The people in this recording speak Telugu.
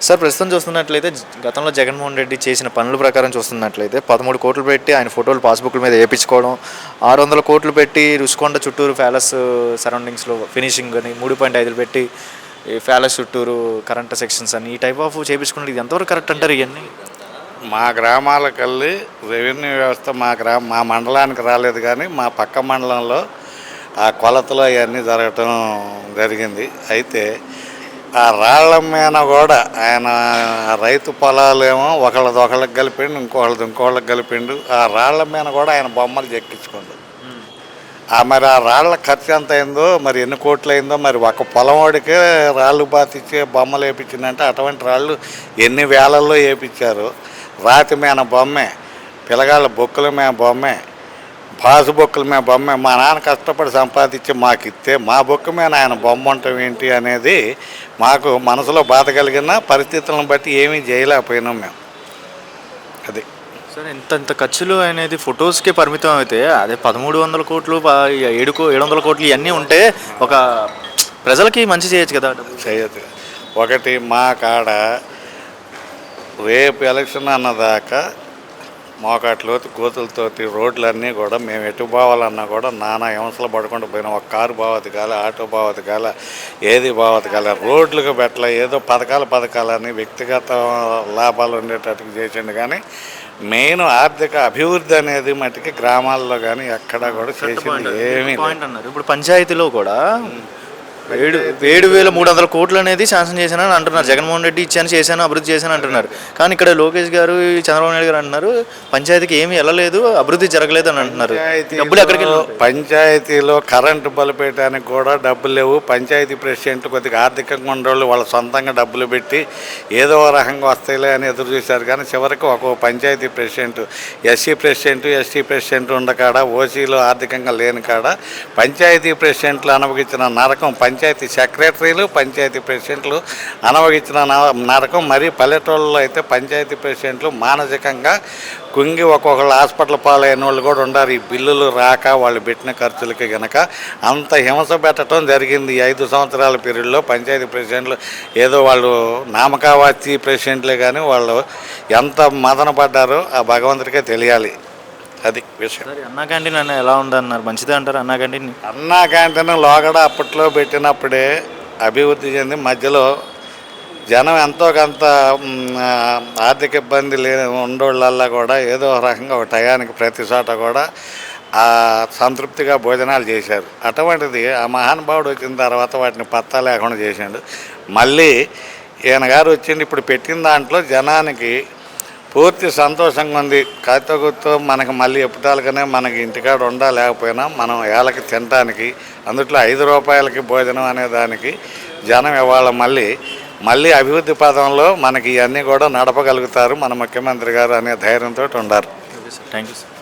సార్ ప్రస్తుతం చూస్తున్నట్లయితే గతంలో జగన్మోహన్ రెడ్డి చేసిన పనుల ప్రకారం చూస్తున్నట్లయితే 13 కోట్లు పెట్టి ఆయన ఫోటోలు పాస్బుక్ల మీద వేయించుకోవడం, 600 కోట్లు పెట్టి రుషికొండ చుట్టూరు ప్యాలెస్ సరౌండింగ్స్లో ఫినిషింగ్ అని 3.5 పెట్టి ఈ ప్యాలెస్ చుట్టూరు కరెంట్ సెక్షన్స్ అని ఈ టైప్ ఆఫ్ చేయించుకున్నది ఇది ఎంతవరకు కరెక్ట్ అంటారు ఇవన్నీ? మా గ్రామాలకెళ్ళి రెవెన్యూ వ్యవస్థ మా మండలానికి రాలేదు, కానీ మా పక్క మండలంలో ఆ కొలతలు అవన్నీ జరగటం జరిగింది. అయితే ఆ రాళ్ల మీద కూడా ఆయన రైతు పొలాలేమో ఒకళ్ళకి కలిపిండు, ఇంకోళ్ళకి కలిపిండు. ఆ రాళ్ల మీద కూడా ఆయన బొమ్మలు చెక్కించుకోండు. మరి ఆ రాళ్ల ఖర్చు ఎంత అయిందో, మరి ఎన్ని కోట్లు అయిందో, మరి ఒక పొలం వాడికే రాళ్ళు బాతిచ్చే బొమ్మలు వేయించిందంటే అటువంటి రాళ్ళు ఎన్ని వేలల్లో వేయించారు. రాతి మీద బొమ్మే, పిల్లగాళ్ళ బొక్కుల మీద బొమ్మే, పాసు బొక్కుల మీద బొమ్మే. మా నాన్న కష్టపడి సంపాదించి మాకు ఇస్తే మా బొక్క మీద ఆయన బొమ్మ ఉండటం ఏంటి అనేది మాకు మనసులో బాధ కలిగిన పరిస్థితులను బట్టి ఏమీ చేయలేకపోయినాం మేము. అది సార్ ఇంత ఖర్చులు అనేది ఫొటోస్కే పరిమితం అయితే అదే 1300 కోట్లు 700 కోట్లు ఇవన్నీ ఉంటే ఒక ప్రజలకి మంచి చేయొచ్చు కదా. చేయొచ్చు. ఒకటి మా కాడ రేపు ఎలక్షన్ అన్నదాకా మోకాట్లోతి గోతులతోటి రోడ్లన్నీ కూడా మేము ఎటు పోవాలన్నా కూడా నానా హింసలు పడుకుంటూ పోయినాం. ఒక కారు బావతి కాల, ఆటో బావతి కాల, ఏది బావతి కాల, రోడ్లకు పెట్టలే. ఏదో పథకాలని వ్యక్తిగత లాభాలు ఉండేటట్టు చేసిండు, కానీ మెయిన్ ఆర్థిక అభివృద్ధి అనేది మటుకి గ్రామాల్లో కానీ ఎక్కడా కూడా చేసింది ఏమీ. ఇప్పుడు పంచాయతీలో కూడా 7,300 కోట్లు అనేది శాంక్షన్ చేశానని అంటున్నారు. జగన్మోహన్ రెడ్డి ఇచ్చాను, చేశాను, అభివృద్ధి చేశాను అంటున్నారు. కానీ ఇక్కడ లోకేష్ గారు, చంద్రబాబు నాయుడు గారు అంటున్నారు పంచాయతీకి ఏమీ వెళ్ళలేదు, అభివృద్ధి జరగలేదు అని అంటున్నారు. డబ్బులు ఎక్కడికి? పంచాయతీలో కరెంటు బలిపేయడానికి కూడా డబ్బులు లేవు. పంచాయతీ ప్రెసిడెంట్ కొద్దిగా ఆర్థికంగా ఉండేవాళ్ళు వాళ్ళ సొంతంగా డబ్బులు పెట్టి ఏదో రకంగా వస్తాయిలే అని ఎదురు చూశారు. కానీ చివరికి ఒక పంచాయతీ ప్రెసిడెంట్, ఎస్సీ ప్రెసిడెంట్ ఉండకాడ, ఓసీలో ఆర్థికంగా లేని కాడ పంచాయతీ ప్రెసిడెంట్లు అనుభవించిన నరకం, పంచాయతీ సెక్రటరీలు, పంచాయతీ ప్రెసిడెంట్లు అనుభవించిన నరకం. మరి పల్లెటూళ్ళలో అయితే పంచాయతీ ప్రెసిడెంట్లు మానసికంగా కుంగి ఒక్కొక్కళ్ళు హాస్పిటల్ పాలైన వాళ్ళు కూడా ఉన్నారు. ఈ బిల్లులు రాక వాళ్ళు పెట్టిన ఖర్చులకి కనుక అంత హింస పెట్టడం జరిగింది ఈ 5 సంవత్సరాల పీరియడ్లో. పంచాయతీ ప్రెసిడెంట్లు ఏదో వాళ్ళు నామకావాచి ప్రెసిడెంట్లే, కానీ వాళ్ళు ఎంత మదన పడ్డారో ఆ భగవంతుడికే తెలియాలి. అది విషయం. అన్నా క్యాంటీన్ అన్న ఎలా ఉందన్నారు? మంచిదే అంటారు అన్నా క్యాంటీన్? అన్నా క్యాంటీన్ లోగడ అప్పట్లో పెట్టినప్పుడే అభివృద్ధి చెంది మధ్యలో జనం ఎంతో కొంత ఆర్థిక ఇబ్బంది ఉండోళ్ళల్లా కూడా ఏదో రకంగా ఒక టయానికి ప్రతి చోట కూడా సంతృప్తిగా భోజనాలు చేశారు. అటువంటిది ఆ మహానుభావుడు వచ్చిన తర్వాత వాటిని పత్తా లేకుండా చేశాడు. మళ్ళీ ఈయన గారు వచ్చింది, ఇప్పుడు పెట్టిన దాంట్లో జనానికి పూర్తి సంతోషంగా ఉంది. కాకపోతే మనకి మళ్ళీ ఎప్పటాలకనే మనకి ఇంటికాడ లేకపోయినా మనం ఏళ్ళకి తినడానికి, అందుట్లో 5 రూపాయలకి భోజనం అనే దానికి జనం ఇవాళ మళ్ళీ అభివృద్ధి పదంలో మనకి ఇవన్నీ కూడా నడపగలుగుతారు మన ముఖ్యమంత్రి గారు అనే ధైర్యంతో ఉన్నారు. Thank you sir.